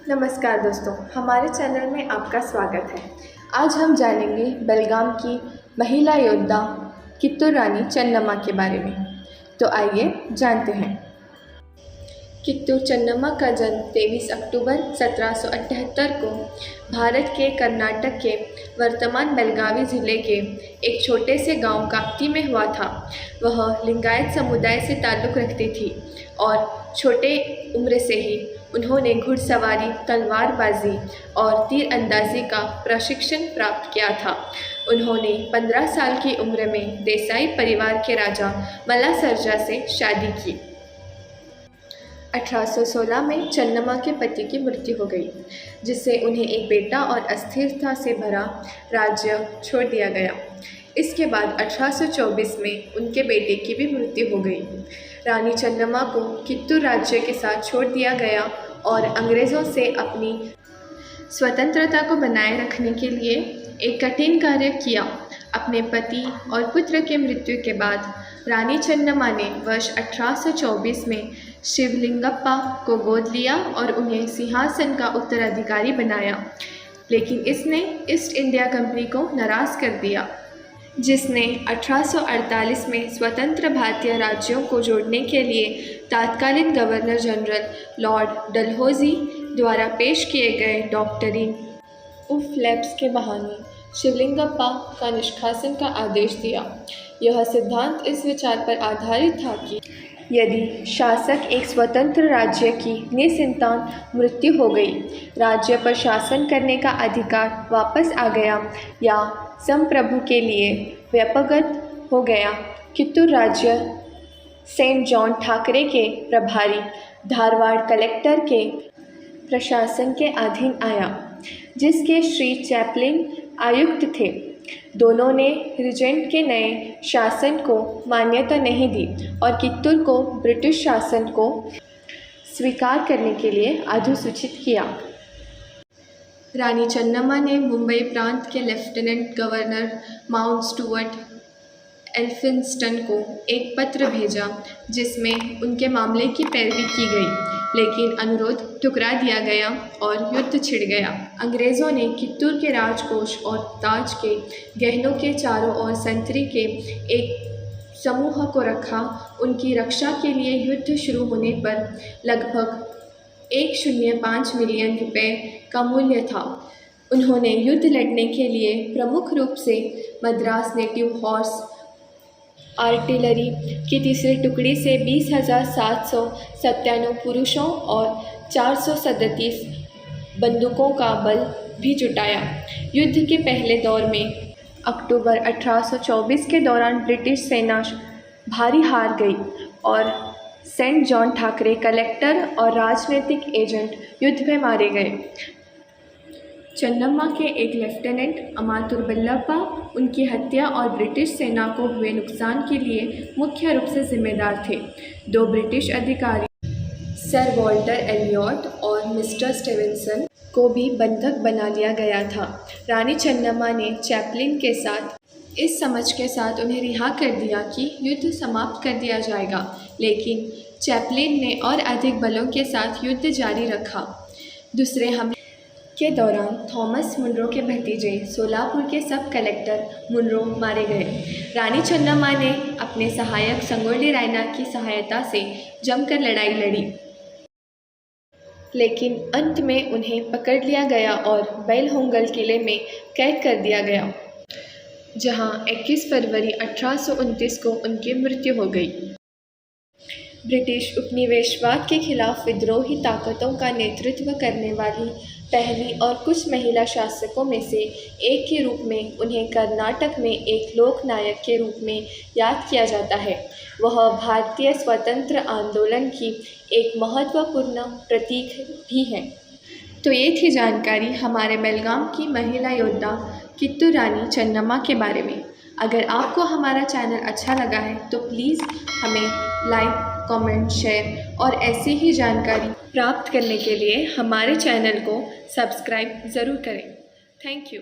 नमस्कार दोस्तों, हमारे चैनल में आपका स्वागत है। आज हम जानेंगे बेलगाम की महिला योद्धा कित्तूर रानी चन्नम्मा के बारे में। तो आइए जानते हैं। कित्तूर चन्नम्मा का जन्म 23 अक्टूबर 1778 को भारत के कर्नाटक के वर्तमान बेलगावी ज़िले के एक छोटे से गांव काप्ती में हुआ था। वह लिंगायत समुदाय से ताल्लुक़ रखती थी और छोटे उम्र से ही उन्होंने घुड़सवारी, तलवारबाजी और तीर अंदाजी का प्रशिक्षण प्राप्त किया था। उन्होंने 15 साल की उम्र में देसाई परिवार के राजा मल्लासर्जा से शादी की। 1816 में चन्नम्मा के पति की मृत्यु हो गई, जिससे उन्हें एक बेटा और अस्थिरता से भरा राज्य छोड़ दिया गया। इसके बाद 1824 में उनके बेटे की भी मृत्यु हो गई। रानी चन्नम्मा को कित्तूर राज्य के साथ छोड़ दिया गया और अंग्रेज़ों से अपनी स्वतंत्रता को बनाए रखने के लिए एक कठिन कार्य किया। अपने पति और पुत्र के मृत्यु के बाद रानी चन्नम्मा ने वर्ष 1824 में शिवलिंगप्पा को गोद लिया और उन्हें सिंहासन का उत्तराधिकारी बनाया, लेकिन इसने ईस्ट इंडिया कंपनी को नाराज़ कर दिया, जिसने 1848 में स्वतंत्र भारतीय राज्यों को जोड़ने के लिए तत्कालीन गवर्नर जनरल लॉर्ड डलहौजी द्वारा पेश किए गए डॉक्ट्रिन ऑफ लैप्स के बहाने शिवलिंगप्पा का निष्कासन का आदेश दिया। यह सिद्धांत इस विचार पर आधारित था कि यदि शासक एक स्वतंत्र राज्य की निसंतान मृत्यु हो गई, राज्य पर शासन करने का अधिकार वापस आ गया या संप्रभु के लिए व्यापकगत हो गया, कित्तूर राज्य सेंट जॉन ठाकरे के प्रभारी धारवाड़ कलेक्टर के प्रशासन के अधीन आया, जिसके श्री चैपलिन आयुक्त थे। दोनों ने रीजेंट के नए शासन को मान्यता नहीं दी और कित्तूर को ब्रिटिश शासन को स्वीकार करने के लिए अधिसूचित किया। रानी चन्नम्मा ने मुंबई प्रांत के lieutenant governor mount Stuart Elphinstone को एक पत्र भेजा, जिसमें उनके मामले की पैरवी की गई, लेकिन अनुरोध ठुकरा दिया गया और युद्ध छिड़ गया। अंग्रेज़ों ने कित्तूर के राजकोष और ताज के गहनों के चारों ओर संतरी के एक समूह को रखा। उनकी रक्षा के लिए युद्ध शुरू होने पर लगभग 105 मिलियन रुपए का मूल्य था। उन्होंने युद्ध लड़ने के लिए प्रमुख रूप से मद्रास नेटिव हॉर्स आर्टिलरी की तीसरी टुकड़ी से 20,797 पुरुषों और 437 बंदूकों का बल भी जुटाया। युद्ध के पहले दौर में अक्टूबर 1824 के दौरान ब्रिटिश सेना भारी हार गई और सेंट जॉन ठाकरे कलेक्टर और राजनीतिक एजेंट युद्ध में मारे गए। चन्नम्मा के एक लेफ्टिनेंट अमातुर बल्लभा उनकी हत्या और ब्रिटिश सेना को हुए नुकसान के लिए मुख्य रूप से जिम्मेदार थे। 2 ब्रिटिश अधिकारी सर वॉल्टर एलियट और मिस्टर स्टीवेंसन को भी बंधक बना लिया गया था। रानी चन्नम्मा ने चैपलिन के साथ इस समझ के साथ उन्हें रिहा कर दिया कि युद्ध समाप्त कर दिया जाएगा, लेकिन चैपलिन ने और अधिक बलों के साथ युद्ध जारी रखा। दूसरे हमले के दौरान थॉमस मुनरो के भतीजे सोलापुर के सब कलेक्टर मुनरो मारे गए। रानी चन्नम्मा ने अपने सहायक संगोली रायना की सहायता से जमकर लड़ाई लड़ी, लेकिन अंत में उन्हें पकड़ लिया गया और बैलहोंगल किले में कैद कर दिया गया, जहां 21 फरवरी 1829 को उनकी मृत्यु हो गई। ब्रिटिश उपनिवेशवाद के खिलाफ विद्रोही ताकतों का नेतृत्व करने वाली पहली और कुछ महिला शासकों में से एक के रूप में उन्हें कर्नाटक में एक लोकनायक के रूप में याद किया जाता है। वह भारतीय स्वतंत्र आंदोलन की एक महत्वपूर्ण प्रतीक भी है। तो ये थी जानकारी हमारे बेलगाम की महिला योद्धा कित्तूर रानी चन्नम्मा के बारे में। अगर आपको हमारा चैनल अच्छा लगा है तो प्लीज़ हमें लाइक, कमेंट, शेयर और ऐसी ही जानकारी प्राप्त करने के लिए हमारे चैनल को सब्सक्राइब ज़रूर करें। Thank you.